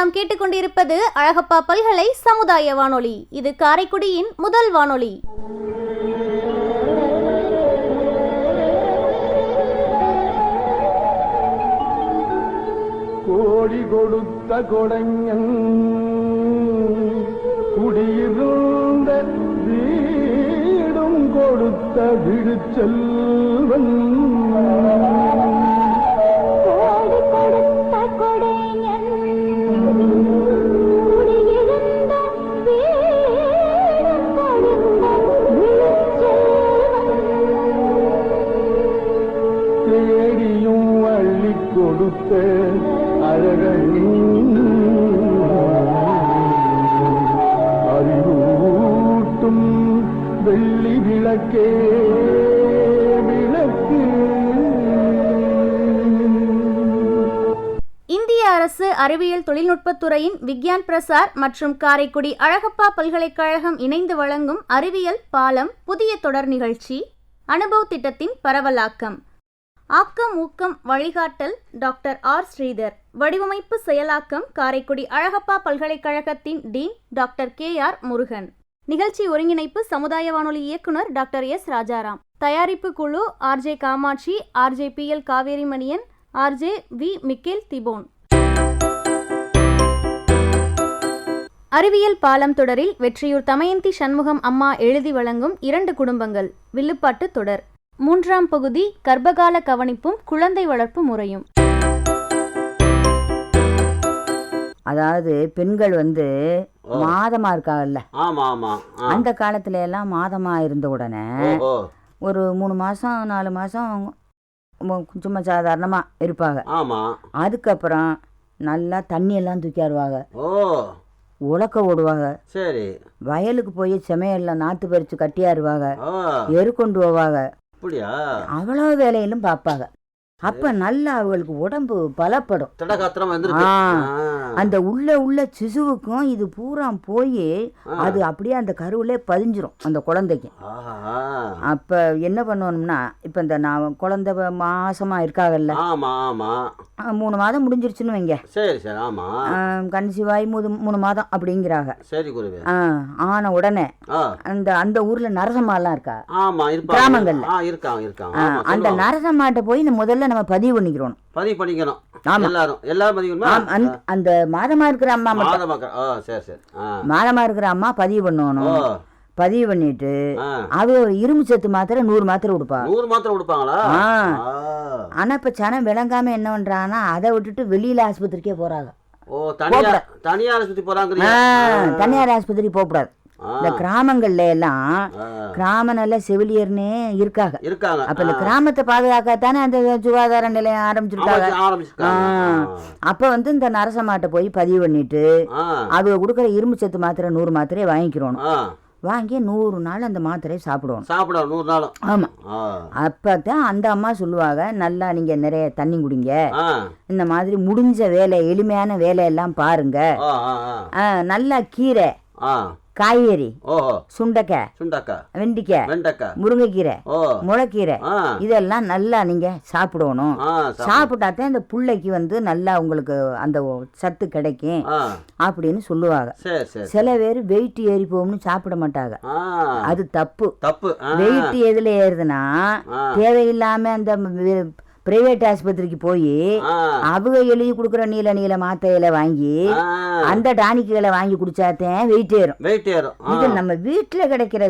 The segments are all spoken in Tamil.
நாம் கேட்டுக்கொண்டிருப்பது அழகப்பா பல்கலை சமுதாய வானொலி. இது காரைக்குடியின் முதல் வானொலி. கோடி கொடுத்த கொடைஞன் குடியிருந்த வீடும் கொடுத்த விழுச்செல்வன் தேடியும் அள்ளி கொடுத்த அழகன் அறிவூட்டும் வெள்ளி விளக்கே விளக்கு. இந்திய அரசு அறிவியல் தொழில்நுட்பத்துறையின் விக்யான் பிரசார் மற்றும் காரைக்குடி அழகப்பா பல்கலைக்கழகம் இணைந்து வழங்கும் அறிவியல் பாலம் புதிய தொடர் நிகழ்ச்சி அனுபவ் திட்டத்தின் பரவலாக்கம். ஆக்கம் ஊக்கம் வழிகாட்டல் டாக்டர் ஆர் ஸ்ரீதர். வடிவமைப்பு செயலாக்கம் காரைக்குடி அழகப்பா பல்கலைக்கழகத்தின் டீன் டாக்டர் KR முருகன். நிகழ்ச்சி ஒருங்கிணைப்பு சமுதாய வானொலி இயக்குனர் டாக்டர் S ராஜாராம். தயாரிப்பு குழு RJ Kamakshi, RJ PL Kaverimaniyan, RJ V Michael திபோன். அறிவியல் பாலம் தொடரில் வெற்றியூர் தமயந்தி சண்முகம் அம்மா எழுதி வழங்கும் 2 குடும்பங்கள் வில்லுப்பாட்டு தொடர். 3ஆம் பகுதி கர்ப்பகால கவனிப்பும் குழந்தை வளர்ப்பு முறையும். அதாவது பெண்கள் மாதமா இருக்காங்கல்ல, அந்த காலத்துல எல்லாம் மாதமா இருந்த உடனே ஒரு 3 மாசம் 4 மாசம் சும்மா சாதாரணமா இருப்பாங்க. அதுக்கப்புறம் நல்லா தண்ணி எல்லாம் தூக்கிடுவாங்க, உலக்க ஓடுவாங்க, வயலுக்கு போய் செமையெல்லாம் நாத்து பறிச்சு கட்டியாருவாங்க, எரு கொண்டு போவாங்க, அவ்வளவு வேலையிலும் பார்ப்பாங்க. அப்ப நல்லா அவங்களுக்கு உடம்பு பலப்படும். அந்த உள்ள சிசுவுக்கும் இது பூரா போய் அது அப்படியே அந்த கருவிலே பதிஞ்சிரும் அந்த குழந்தைக்கு. அப்ப என்ன பண்ணணும்னா, இப்ப இந்த நான் குழந்தை மாசமா இருக்காங்கல்ல, 3 மாதம் முடிஞ்சிருச்சுன்னு வைங்க, கன்சிவாய் 3 மாதம் அப்படிங்கிறாங்க. ஆன உடனே அந்த ஊர்ல நரசம்மாலாம் இருக்கா கிராமங்கள்ல, அந்த நரசம்மாட்ட போய் முதல்ல நம்ம பதிவு பண்ணிக்கிறோம். அந்த மாதமா இருக்கிற அம்மா மாதமா இருக்கிற அம்மா பதிவு பண்ணணும். பதிவு பண்ணிட்டு அவ இரும்பு சத்து மாத்திரை 100 மாத்திரை கொடுப்பாங்களா. ஆனா இப்ப சனம் விளங்காம என்ன பண்றாங்கன்னா, அதை விட்டுட்டு வெளியில ஆஸ்பத்திரிக்கே போறாங்க. தனியார் ஆஸ்பத்திரி போகக்கூடாது. இந்த கிராமங்கள்ல எல்லாம் கிராம நல்ல செவிலியர்னே இருக்காங்க. அப்ப இந்த கிராமத்தை பாதுகாக்கத்தானே அந்த சுகாதார நிலையம் ஆரம்பிச்சிருக்காங்க. அப்ப இந்த நரசமாட்டை போய் பதிவு பண்ணிட்டு அவங்க கொடுக்குற இரும்பு சத்து மாத்திரை 100 மாத்திரையை வாங்கிக்கிறோம். வாங்கி 100 நாள் அந்த மாத்திரையை சாப்பிடுவோம். ஆமா, அப்பதான் அந்த அம்மா சொல்லுவாங்க, நல்லா நீங்க நிறைய தண்ணி குடிங்க, இந்த மாதிரி முடிஞ்ச வேலை எளிமையான வேலையெல்லாம் பாருங்க, நல்லா கீரை காய்கறி, சுண்டைக்காய், வெண்டைக்காய், முருங்கைக்கீரை, முளைக்கீரை இதெல்லாம் நல்லா நீங்க சாப்பிடணும். சாப்பிட்டாத்தான் இந்த பிள்ளைக்கு நல்லா உங்களுக்கு அந்த சத்து கிடைக்கும் அப்படின்னு சொல்லுவாங்க. சில பேர் வெயிட் ஏறி போகும்னு சாப்பிட மாட்டாங்க, அது தப்பு. வெயிட் எதுல ஏறுதுன்னா, தேவையில்லாம அந்த பிரைவேட் ஆஸ்பத்திரிக்கு போய் அவங்க எழுதி கொடுக்குற நீல மாத்தையில வாங்கி அந்த டானிக்குகளை வாங்கி குடிச்சாத்தேன் வெயிட் ஏறும். இது நம்ம வீட்டில் கிடைக்கிற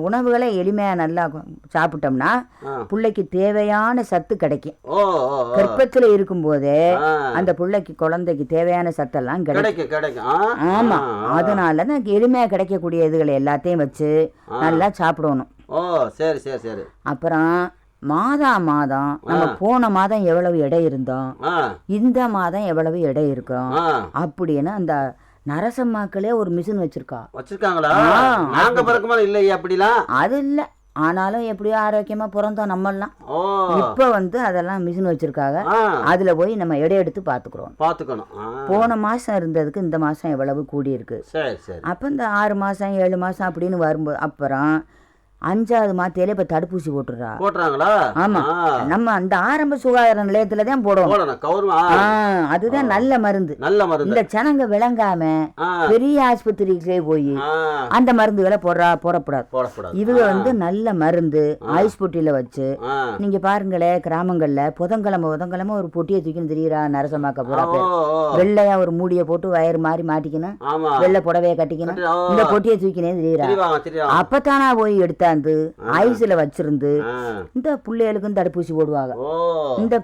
உணவுகளை எளிமையா நல்லா சாப்பிட்டோம்னா பிள்ளைக்கு தேவையான சத்து கிடைக்கும். கர்ப்பத்தில் இருக்கும் போதே அந்த பிள்ளைக்கு குழந்தைக்கு தேவையான சத்தெல்லாம் கிடைக்கும். ஆமா, அதனாலதான் எளிமையா கிடைக்கக்கூடிய இதுகளை எல்லாத்தையும் வச்சு நல்லா சாப்பிடணும். அப்புறம் மாதம் நம்ம போன மாதம் எவ்வளவு எடை இருந்தோம், இந்த மாதம் எவ்வளவு எடை இருக்கும் அப்படின்னு அந்த நரசம்மாக்களே ஒரு மிஷின் வச்சிருக்காங்களா? அது இல்ல, ஆனாலும் எப்படியோ ஆரோக்கியமா பிறந்தோம் நம்மெல்லாம். இப்ப அதெல்லாம் மிஷின் வச்சிருக்காங்க, அதுல போய் நம்ம எடை எடுத்து பாத்துக்கிறோம். போன மாசம் இருந்ததுக்கு இந்த மாசம் எவ்வளவு கூடி இருக்கு. அப்ப இந்த 6 மாசம் 7 மாசம் அப்படின்னு வரும்போது அப்புறம் 5வது மாத்தையில இப்ப தடுப்பூசி போட்டுறாங்களா? ஆமா, நம்ம அந்த ஆரம்ப சுகாதார நிலையத்துல தான் போடணும். அதுதான் நல்ல மருந்து. இந்த ஜனங்க விளங்காம பெரிய ஆஸ்பத்திரிக்கே போய் அந்த மருந்துகளை போடக்கூடாது. இது நல்ல மருந்து ஐஸ் பொட்டியில வச்சு நீங்க பாருங்களேன், கிராமங்கள்ல புதன்கிழமை ஒரு பொட்டியை தூக்கின்னு தெரியுறா நரசமாக்க போறா. வெள்ளையா ஒரு மூடியை போட்டு வயறு மாதிரி மாட்டிக்கணும், வெள்ளை புடவைய கட்டிக்கணும், இந்த பொட்டியை தூக்கினே தெரியுறா. அப்பத்தானா போய் எடுத்தாந்து ஐஸ்ல வச்சிருந்து இந்த பிள்ளைகளுக்கும் தடுப்பூசி போடுவாங்க, இந்த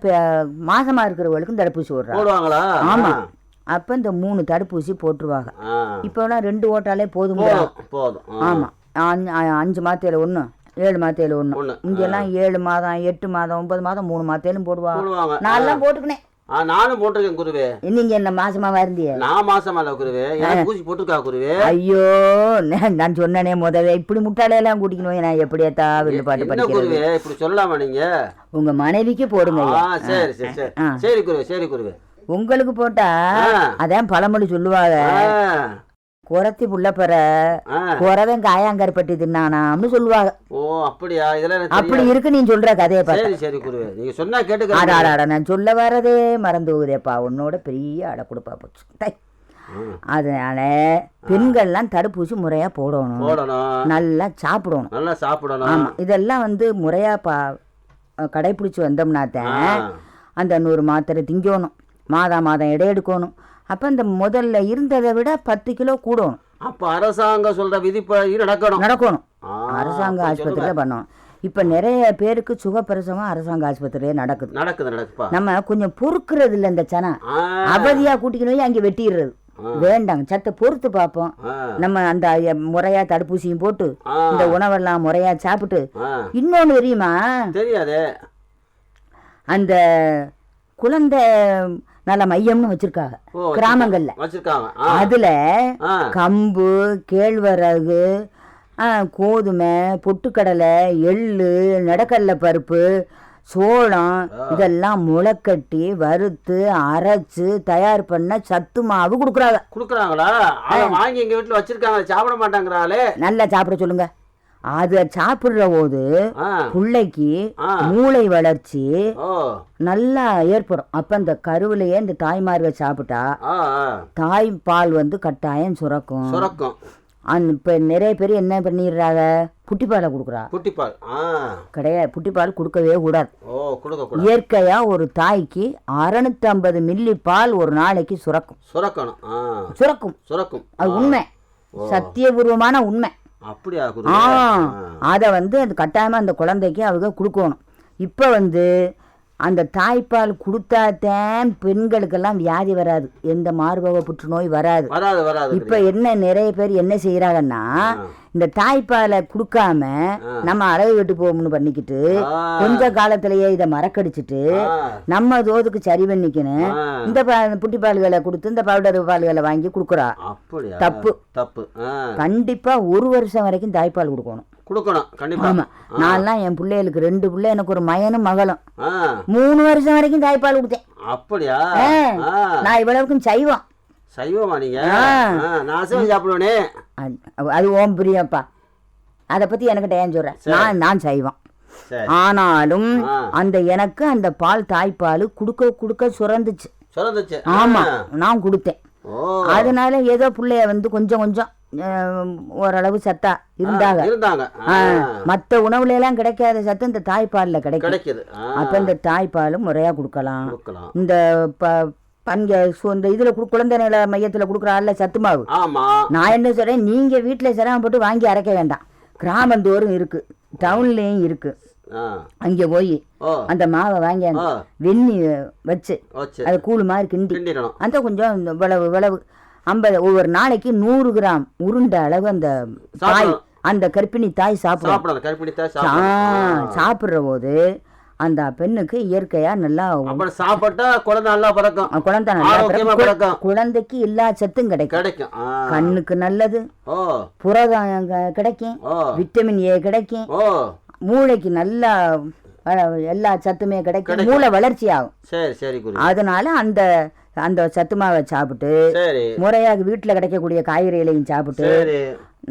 மாசமா இருக்கிறவங்களுக்கும் தடுப்பூசி போடுறாங்க. ஆமா, அப்ப இந்த 3 தடுப்பூசி போட்டுருவாங்க. இப்பெல்லாம் 2 ஓட்டாலே போதும். ஆமா, 5 மாத்தையில 1, 7 மாத்தையில 1. இங்கெல்லாம் 7 மாதம் 8 மாதம் 9 மாதம் 3 மாத்தையிலும் போடுவாங்க. நான் எல்லாம் போட்டுக்கினேன். நானும் போட்டிருக்கேன் குருவே. நீங்க என்ன மாசமாவா இருந்திய? நான் மாசமா இல்ல குருவே, ஊசி போட்டுக்கா குருவே. ஐயோ, நான் சொன்னனே முதல்ல இப்படி முட்டாளையெல்லாம் கூட்டிக்கணும். நான் எப்படியாத்தா வெளில பாட்டு படிக்கிறேன். இப்படி சொல்லலாமா நீங்க? உங்க மனைவிக்கு போடுங்க. சரி சரி சரி சரி குருவே, சரி குருவே. உங்களுக்கு போட்டா அதான் பழமொழி சொல்லுவாங்க, குறத்தி புள்ள பெற குறவன் காயாங்கற்பட்டி தின்னானாம்னு சொல்லுவாங்க. ஓ அப்படியா? இதெல்லாம் அப்படி இருக்கு நீ சொல்ற கதையை பார்த்து. சரி சரி குருவே, நீங்க சொன்னா கேட்டுக்க. நான் சொல்ல வரதே மறந்து போகுதேப்பா, உன்னோட பெரிய அடை கொடுப்பா போச்சு. அதனால பெண்கள்லாம் தடுப்பூசி முறையா போடணும், நல்லா சாப்பிடணும். ஆமா, இதெல்லாம் முறையா கடைபிடிச்சு வந்தோம்னாத்தான் அந்த 100 மாத்திரை திங்கணும், மாதம் எடை எடுக்கணும். அப்ப இந்த முதல்ல இருந்ததை விட 10 கிலோ கூடணும். அப்ப அரசாங்கம் சொல்ற விதிப்படி நடக்கணும். அரசாங்க ஆஸ்பத்திரியில பண்ணணும். இப்ப நிறைய பேருக்கு சுகப்பிரசவம் அரசாங்க ஆஸ்பத்திரியிலே நடக்குது. நம்ம கொஞ்சம் பொறுக்கிறது இல்லை. இந்த சனம் அவதியா கூட்டிக்கணும், அங்கே வெட்டிடுறது வேண்டாங்க. சத்த பொறுத்து பார்ப்போம். நம்ம அந்த முறையா தடுப்பூசியும் போட்டு இந்த உணவெல்லாம் முறையா சாப்பிட்டு. இன்னொன்னு தெரியுமா? தெரியாது. அந்த குழந்தை நல்ல மையம்னு வச்சிருக்காங்க கிராமங்கள்ல. அதுல கம்பு, கேழ்வரகு, கோதுமை, பொட்டுக்கடலை, எள்ளு, நடக்கடலை பருப்பு, சோளம் இதெல்லாம் முளைக்கட்டி வறுத்து அரைச்சு தயார் பண்ண சத்து மாவு கொடுக்குறாங்களா? வாங்கி எங்க வீட்டுல வச்சிருக்காங்க, சாப்பிட மாட்டாங்கறாளே. நல்லா சாப்பிட சொல்லுங்க. அத சாப்பிடுற போது பிள்ளைக்கு மூளை வளர்ச்சி நல்லா ஏற்படும். அப்ப இந்த கருவிலேயே இந்த தாய்மார்கள் சாப்பிட்டா தாய்ப்பால் கட்டாயம் சுரக்கும். இப்ப நிறைய பேர் என்ன பண்ணிடுறாங்க, புட்டிப்பாலை கொடுக்குறா. கிடையாது, புட்டிப்பால் கொடுக்கவே கூடாது. இயற்கையா ஒரு தாய்க்கு 650 மில்லி பால் ஒரு நாளைக்கு சுரக்கும். அது உண்மை, சத்தியபூர்வமான உண்மை. அத அது கட்டாயமா அந்த குழந்தைக்கு அவங்க கொடுக்கணும். இப்ப அந்த தாய்ப்பால் கொடுத்தாதான் பெண்களுக்கெல்லாம் வியாதி வராது, எந்த மார்பக புற்றுநோய் வராது. இப்ப என்ன நிறைய பேர் என்ன செய்யறாங்கன்னா, இந்த தாய்ப்பாலை கொடுக்காம நம்ம அழகு வெட்டு போகணும்னு பண்ணிக்கிட்டு கொஞ்ச காலத்திலேயே இதை மறக்கடிச்சிட்டு நம்ம தோதுக்கு சரி பண்ணிக்கணும். இந்த புட்டிப்பால்களை கொடுத்து இந்த பவுடர் பால்களை வாங்கி கொடுக்குறா. தப்பு. கண்டிப்பா 1 வருஷம் வரைக்கும் தாய்ப்பால் கொடுக்கணும். ஆமா, நான்லாம் என் பிள்ளைகளுக்கு 2 பிள்ளை, எனக்கு ஒரு மகனும் மகளும் 3 வருஷம் வரைக்கும் தாய்ப்பால் கொடுத்தேன். அப்படியா? நான் இவ்வளவுக்கும் சைவம். சைவமா நீங்க? நான் அசைவம் சாப்பிடுவேனே. அது ஓம் பிரியப்பா, அதை பத்தி எனக்கு ஏன் சொல்றேன். நான் சைவம். ஆனாலும் எனக்கு அந்த பால் தாய்ப்பால் கொடுக்க சுரந்துச்சு. ஆமா, நான் கொடுத்தேன். அதனால ஏதோ பிள்ளைய கொஞ்சம் ஓரளவு சத்தா இருந்தாங்க. மற்ற உணவுல எல்லாம் கிடைக்காத சத்து இந்த தாய்ப்பால்ல கிடைக்குது. அப்ப இந்த தாய்ப்பாலும் முறையா கொடுக்கலாம். இந்த இதுல குழந்தை நல மையத்துல குடுக்கறாள்ல சத்து மாவு, நான் என்ன சொல்றேன், நீங்க வீட்டுல சிரமப்பட்டு வாங்கி அரைக்க வேண்டாம். கிராமந்தோறும் இருக்கு, டவுன்லயும் இருக்கு. அங்க போய் அந்த மாவை வாங்கி வெண்ணி வச்சு அதை கூழு மாதிரி கிண்டி அந்த கொஞ்சம் விளவு 50 ஒவ்வொரு நாளைக்கு 100 கிராம் உருண்ட அளவு அந்த தாய், அந்த கர்ப்பிணி தாய் சாப்பிடுற போது அந்த பெண்ணுக்கு இயற்கையா நல்லா சாப்பிட்டா குழந்தை நல்லா பிறக்கும். குழந்தை நல்லா குழந்தைக்கு எல்லா சத்தும் கிடைக்கும். கண்ணுக்கு நல்லது, புரதம் கிடைக்கும், விட்டமின் ஏ கிடைக்கும், மூளைக்கு நல்லா எல்லா சத்துமே கிடைக்கும், மூளை வளர்ச்சி ஆகும். அதனால அந்த அந்த சத்துமாவை சாப்பிட்டு முறையாக வீட்டுல கிடைக்கக்கூடிய காய்கறிகளையும் சாப்பிட்டு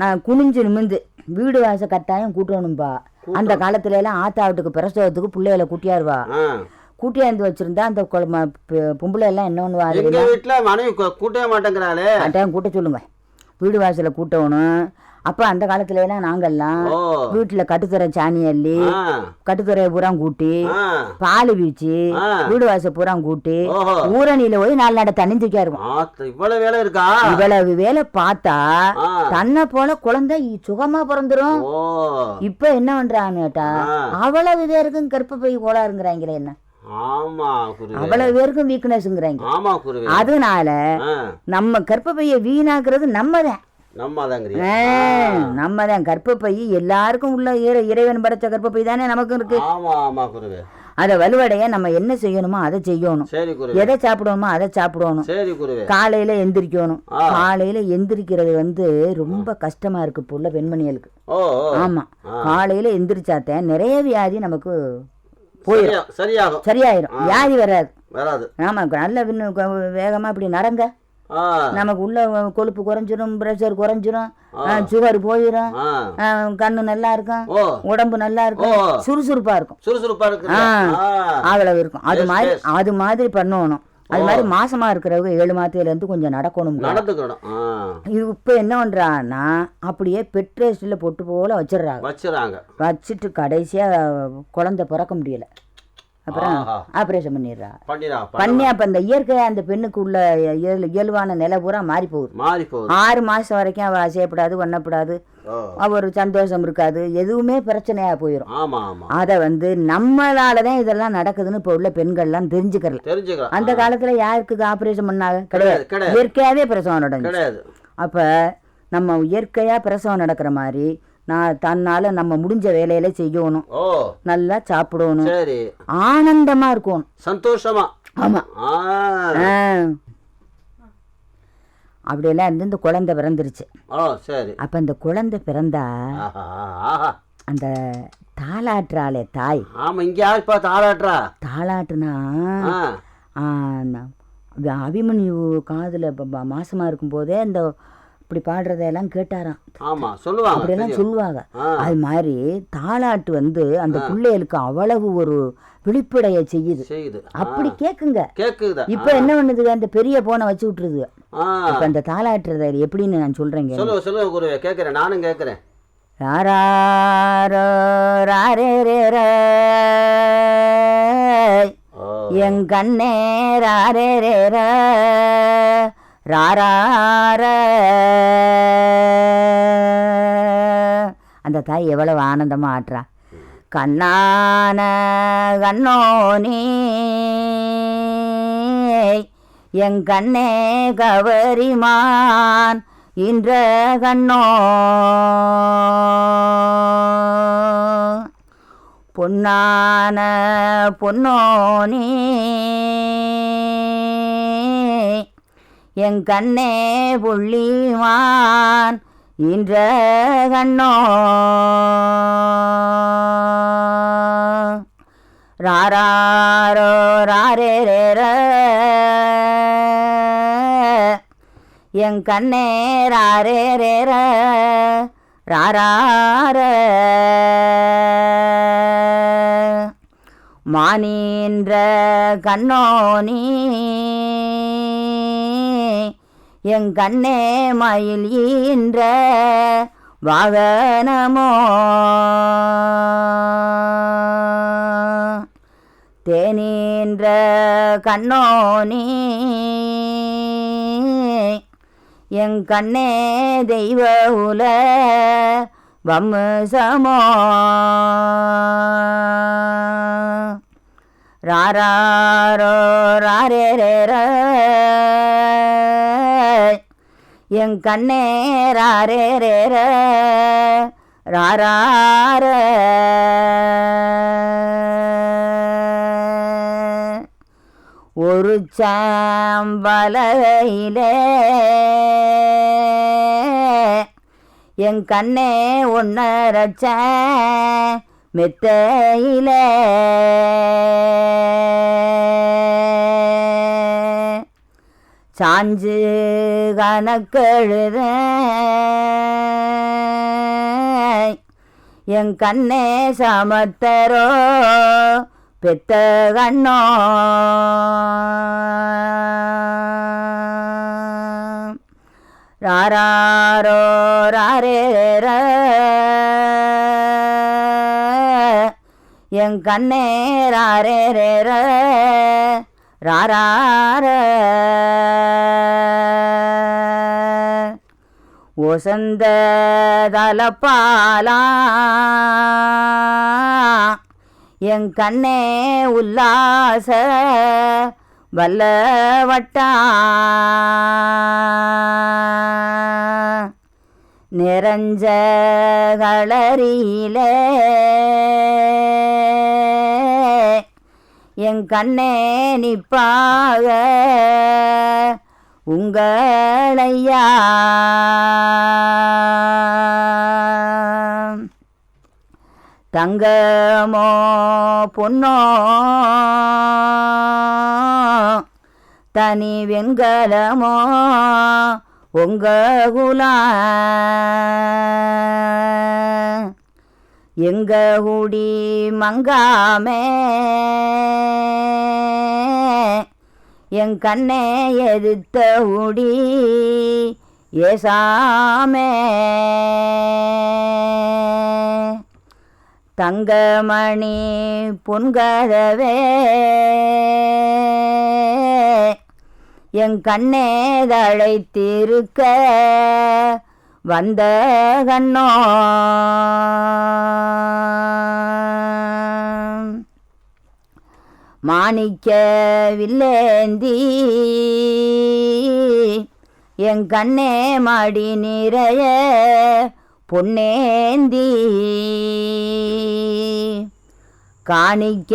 நான் குனிஞ்சு நிமிந்து வீடு வாச கட்டாயம் கூட்டணும்பா. அந்த காலத்துல எல்லாம் ஆத்தா வீட்டுக்கு பிரசவத்துக்கு பிள்ளைகளை கூட்டியாருவா. கூட்டியாந்து வச்சிருந்தா அந்த பொம்பளை எல்லாம் என்ன பண்ணுவா, வீட்டுல மனைவி கூட்டவே மாட்டேங்கிறாளே, கட்டாயம் கூட்ட சொல்லுங்க. வீடு வாசல கூட்டணும். அப்ப அந்த காலத்துல எல்லாம் நாங்கெல்லாம் வீட்டுல கட்டுத்தர சாணி அள்ளி கட்டுத்தரைய பூரா கூட்டி பால் வீச்சு வீடு வாச பூரா கூட்டி ஊரணியில போய் 4 நாட தண்ணி தூக்கா இருக்கும். இவ்வளவு வேலை இருக்கா? இவ்வளவு வேலை பார்த்தா தன்னை போல குழந்தை சுகமா பிறந்துரும். இப்ப என்ன பண்றான்னு கேட்டா அவ்வளவு பேருக்கும் கர்ப்பப்பை கோளாறுங்கிறாங்களே, என்ன அவ்வளவு பேருக்கும் வீக்னஸ்ங்கிறாங்க. அதனால நம்ம கர்ப்பப்பைய வீணாக்குறது நம்மதான். நம்மதான் கர்ப்பப்பை எல்லாருக்கும் உள்ள இறைவன் படைச்ச கர்ப்பப்பை தானே நமக்கு இருக்கு. அதை வலுவடைய நம்ம என்ன செய்யணுமோ அதை செய்யணும். எதை சாப்பிடணுமோ அதை சாப்பிடணும். காலையில எந்திரிக்கணும். காலையில எந்திரிக்கிறது ரொம்ப கஷ்டமா இருக்கு இப்போ உள்ள பெண்மணிகளுக்கு. ஆமா, காலையில எந்திரிச்சாத்தேன் நிறைய வியாதி நமக்கு போயிடும், சரியாயிரும், வியாதி வராது. ஆமா, நல்ல வேகமா இப்படி நடங்க, நமக்கு உள்ள கொழுப்பு குறைஞ்சிரும், பிரஷர் குறைஞ்சிரும், சுகர் போயிடும், கண்ணு நல்லா இருக்கும், உடம்பு நல்லா இருக்கும், சுறுசுறுப்பா இருக்கும், அவ்வளவு இருக்கும். அது மாதிரி பண்ணணும். அது மாதிரி மாசமா இருக்கிறவங்க 7 மாதத்துல இருந்து கொஞ்சம் நடக்கணும். இது இப்ப என்ன பண்றான்னா அப்படியே பெட்ரேஸ்ட்ல பொட்டு போல வச்சிடுறாங்க. வச்சுட்டு கடைசியா குழந்தை பிறக்க முடியல, அப்புறம் ஆப்ரேஷன் பண்ணி அப்ப அந்த இயற்கையா அந்த பெண்ணுக்கு உள்ள இயல்பான நிலை பூரா மாறி போகுது. 6 மாசம் வரைக்கும் அவ அசையப்படாது, பண்ணப்படாது, ஒரு சந்தோஷம் இருக்காது, எதுவுமே பிரச்சனையா போயிடும். அத நம்மளாலதான் இதெல்லாம் நடக்குதுன்னு இப்ப உள்ள பெண்கள்லாம் தெரிஞ்சுக்கலாம். அந்த காலத்துல யாருக்கு ஆப்ரேஷன் பண்ணாங்க? கிடையாது, இயற்கையாவே பிரசவம் நடந்துச்சு. அப்ப நம்ம இயற்கையா பிரசவம் நடக்கிற மாதிரி தன்னால நம்ம முடிஞ்ச வேலையில செய்யணும், நல்லா சாப்பிடணும், ஆனந்தமா இருக்கணும், சந்தோஷமா. ஆமா, அப்படியெல்லாம் இருந்து இந்த குழந்தை பிறந்துருச்சு. அப்ப இந்த குழந்தை பிறந்தா அந்த தாளாட்டுறாளே தாய். தாளாட்டுனா அபிமன்யு காதுல மாசமா இருக்கும் போதே இந்த இப்படி பாடுறதெல்லாம் கேட்டாராம். அப்படியெல்லாம் சொல்லுவாங்க. அது மாதிரி தாளாட்டு அந்த பிள்ளைகளுக்கு அவ்வளவு ஒரு விழிப்படைய செய்யுது. அப்படி கேக்குங்க. இப்ப என்ன பண்ணுது, அந்த பெரிய போனை வச்சு விட்டுருது. இப்ப அந்த தாளாட்டுறத எப்படின்னு நான் சொல்றேங்க. நானும் கேக்குறேன். என் கண்ணே ராரே ராரார. அந்த தாய் எவ்வளவு ஆனந்தமா ஆட்டுறா. கண்ணான கண்ணோனி என் கண்ணே கவரிமான் இன்ற கண்ணோ பொன்னான பொன்னோனி என் கண்ணே புள்ளிமான் இன்ற கண்ணோ ராரோ ராரே என் கண்ணே ராரே ராரார. மானின்ற கண்ணோனி என் கண்ணே மயில் ஈன்ற வாகனமோ தேனின்ற கண்ணோனி என் கண்ணே தெய்வ உல வம்சமோ ராரோ ராரே என் கண்ணே ராரே ராரார. ஒரு சாம்பலையிலே என் கண்ணே ஒன்னரச்ச மெத்தையிலே சாஞ்சு கணக்கெழுத என் கண்ணே சமத்தரோ பெத்த கண்ணோ ராரோ ராரே என் கண்ணே ராரே ரார ஒசந்த தலப்பாலா என் கண்ணே உல்லாச வல்லவட்டா நிறைஞ்ச களரியிலே என் கண்ணே நிப்பாக உங்களையா தங்கமோ பொன்னோ தனி வெண்கலமோ உங்க குலா எங்க குடி மங்காமே என் கண்ணே எதிர்த்த உடி ஏசாமே தங்கமணி பொன்கதவே என் கண்ணே தழைத்திருக்க வந்த கண்ணோ மாணிக்க வில்லேந்தி என் கண்ணே மாடி நிறைய பொன்னேந்தி காணிக்க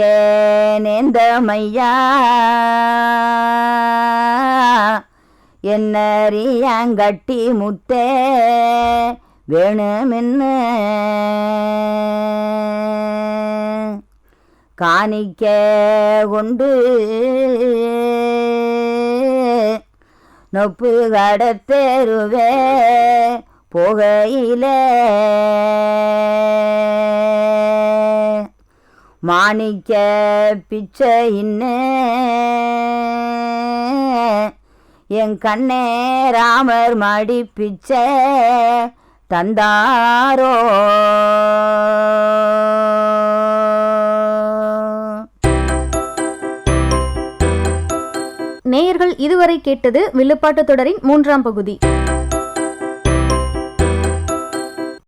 நேந்தமையா என்னறியாங்கட்டி முத்தே வேணுமென்னு காணிக்க கொண்டு நொப்பு கடத்தெருவே போகையிலே மாணிக்க பிச்சை இன்னே என் கண்ணே ராமர் மாடி பிச்சை தந்தாரோ. நேயர்கள் இதுவரை கேட்டது வில்லுப்பாட்டு தொடரின் 3ஆம் பகுதி.